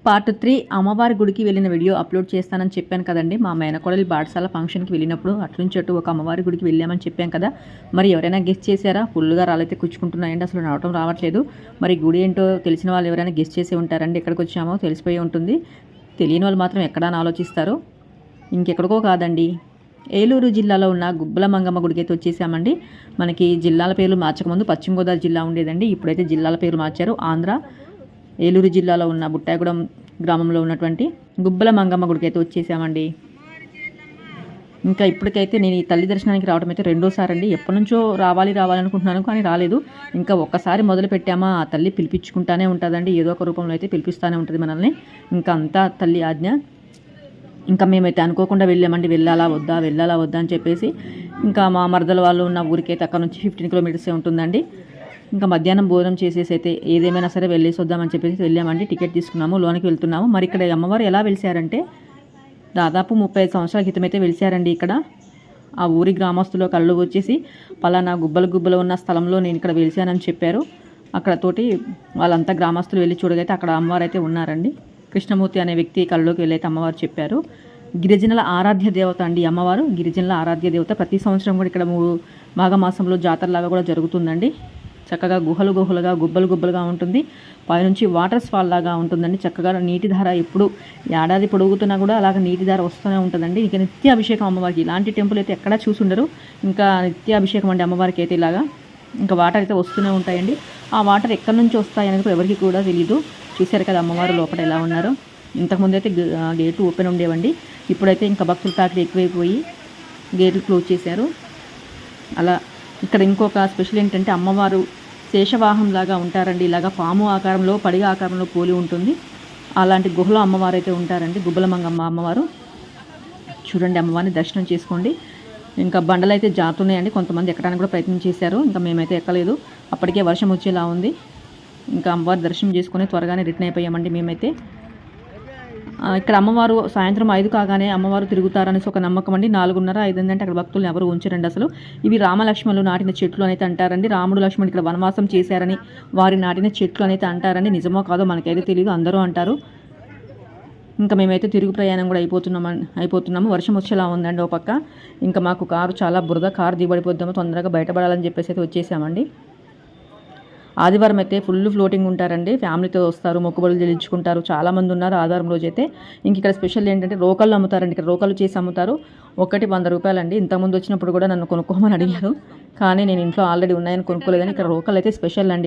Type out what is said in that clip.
Part 3 అమ్మవారి గుడికి వెళ్ళిన వీడియో అప్లోడ్ చేస్తానని చెప్పాను కదండి. మా మేనకోడలి బాటసాల ఫంక్షన్కి వెళ్ళినప్పుడు అట్నుంచి అటు ఒక అమ్మవారి గుడికి వెళ్ళామని చెప్పాను కదా. మరి ఎవరైనా గెస్ట్ చేశారా? ఫుల్గా రాళ్ళైతే కూర్చుకుంటున్నాయండి, అసలు రావటం రావట్లేదు. మరి గుడి ఏంటో తెలిసిన వాళ్ళు ఎవరైనా గెస్ట్ చేసి ఉంటారండి. ఎక్కడికి వచ్చామో తెలిసిపోయి ఉంటుంది. తెలియని వాళ్ళు మాత్రం ఎక్కడా అని ఆలోచిస్తారు. ఇంకెక్కడికో కాదండి, ఏలూరు జిల్లాలో ఉన్న గుబ్బల మంగమ్మ గుడికి అయితే వచ్చేసామండి. మనకి జిల్లాల పేర్లు మార్చకముందు పశ్చిమ గోదావరి జిల్లా ఉండేదండి. ఇప్పుడైతే జిల్లాల పేరు మార్చారు. ఆంధ్ర ఏలూరు జిల్లాలో ఉన్న బుట్టాయగూడెం గ్రామంలో ఉన్నటువంటి గుబ్బల మంగమ్మ గుడికి అయితే వచ్చేసామండి. ఇంకా ఇప్పటికైతే నేను ఈ తల్లి దర్శనానికి రావడం అయితే రెండోసారి అండి. ఎప్పటి నుంచో రావాలనుకుంటున్నాను, కానీ రాలేదు. ఇంకా ఒక్కసారి మొదలు పెట్టామా ఆ తల్లి పిలిపించుకుంటానే ఉంటుందండి. ఏదో ఒక రూపంలో అయితే పిలిపిస్తూనే ఉంటుంది మనల్ని. ఇంకా అంతా తల్లి ఆజ్ఞ. ఇంకా మేమైతే అనుకోకుండా వెళ్ళామండి. వెళ్ళాలా వద్దా అని చెప్పేసి ఇంకా మా మరదల వాళ్ళు ఉన్న ఊరికైతే అక్కడ నుంచి 15 కిలోమీటర్సే ఉంటుందండి. ఇంకా మధ్యాహ్నం భోజనం చేసేసి అయితే ఏదేమైనా సరే వెళ్ళేసి వద్దామని చెప్పేసి వెళ్ళామండి. టికెట్ తీసుకున్నాము, లోనికి వెళ్తున్నాము. మరి ఇక్కడ అమ్మవారు ఎలా వెలిసారంటే దాదాపు 35 సంవత్సరాల క్రితం అయితే వెలిసారండి. ఇక్కడ ఆ ఊరి గ్రామస్తులు కళ్ళు వచ్చేసి పలానా గుబ్బలు ఉన్న స్థలంలో నేను ఇక్కడ వెలిసానని చెప్పారు. అక్కడ తోటి వాళ్ళంతా గ్రామస్తులు వెళ్ళి చూడగైతే అక్కడ అమ్మవారు అయితే ఉన్నారండి. కృష్ణమూర్తి అనే వ్యక్తి కళ్ళలోకి వెళ్ళైతే అమ్మవారు చెప్పారు. గిరిజనుల ఆరాధ్య దేవత అండి అమ్మవారు. గిరిజనుల ఆరాధ్య దేవత. ప్రతి సంవత్సరం కూడా ఇక్కడ మాఘమాసంలో జాతరలాగా కూడా జరుగుతుందండి. చక్కగా గుహలుగా గుబ్బలుగా ఉంటుంది. పైనుంచి వాటర్ ఫాల్ లాగా ఉంటుందండి. చక్కగా నీటి ధార ఎప్పుడు ఏడాది పొడుగుతున్నా కూడా అలాగ నీటి ధార వస్తూనే ఉంటుందండి. ఇంకా నిత్య అభిషేకం అమ్మవారికి. ఇలాంటి టెంపుల్ అయితే ఎక్కడా చూసుండరు. ఇంకా నిత్య అభిషేకం అండి అమ్మవారికి అయితే ఇలాగా. ఇంకా వాటర్ అయితే వస్తూనే ఉంటాయండి. ఆ వాటర్ ఎక్కడి నుంచి వస్తాయి అనేది ఎవరికి కూడా తెలియదు. చూశారు కదా అమ్మవారు లోపల ఎలా ఉన్నారో. ఇంతకుముందు అయితే గేటు ఓపెన్ ఉండేవండి. ఇప్పుడైతే ఇంకా భక్తుల తాకిడి ఎక్కువైపోయి గేట్లు క్లోజ్ చేశారు. అలా ఇక్కడ ఇంకొక స్పెషల్ ఏంటంటే అమ్మవారు శేషవాహంలాగా ఉంటారండి. ఇలాగా పాము ఆకారంలో పడిగ ఆకారంలో పోలి ఉంటుంది. అలాంటి గుహలో అమ్మవారు అయితే ఉంటారండి. గుబ్బల మంగమ్మ అమ్మవారు. చూడండి, అమ్మవారిని దర్శనం చేసుకోండి. ఇంకా బండలు అయితే జారుతున్నాయండి. కొంతమంది ఎక్కడానికి కూడా ప్రయత్నం చేశారు. ఇంకా మేమైతే ఎక్కలేదు. అప్పటికే వర్షం వచ్చేలా ఉంది. ఇంకా అమ్మవారి దర్శనం చేసుకుని త్వరగానే రిటర్న్ అయిపోయామండి మేమైతే. ఇక్కడ అమ్మవారు సాయంత్రం 5 కాగానే అమ్మవారు తిరుగుతారనేసి ఒక నమ్మకం అండి. 4:30, 5 అంటే అక్కడ భక్తులను ఎవరు ఉంచరండి అసలు. ఇవి రామలక్ష్మణులు నాటిన చెట్లు అనేది అంటారండి. రాముడు లక్ష్మణుడు ఇక్కడ వనవాసం చేశారని వారి నాటిన చెట్లు అనేది అంటారండి. నిజమో కాదో మనకైతే తెలియదు, అందరూ అంటారు. ఇంకా మేమైతే తిరుగు ప్రయాణం కూడా అయిపోతున్నాము. వర్షం వచ్చేలా ఉందండి ఓ పక్క. ఇంకా మాకు కారు చాలా బురద, కారు దిగబడిపోద్దాము, తొందరగా బయటపడాలని చెప్పేసి అయితే వచ్చేసామండి. ఆదివారం అయితే ఫుల్ ఫ్లోటింగ్ ఉంటారండి. ఫ్యామిలీతో వస్తారు, మొక్కుబడులు చెల్లించుకుంటారు. చాలామంది ఉన్నారు ఆదివారం రోజు అయితే. ఇంక ఇక్కడ స్పెషల్ ఏంటంటే రోకళ్ళు అమ్ముతారండి. ఇక్కడ రోకళ్ళు చేసి అమ్ముతారు. ఒకటి 100 రూపాయలండి. ఇంతకుముందు వచ్చినప్పుడు కూడా నన్ను కొనుక్కోమని అడిగారు, కానీ నేను ఇంట్లో ఆల్రెడీ ఉన్నాయని కొనుక్కోలేదని. ఇక్కడ రోకళ్ళు అయితే స్పెషల్ అండి.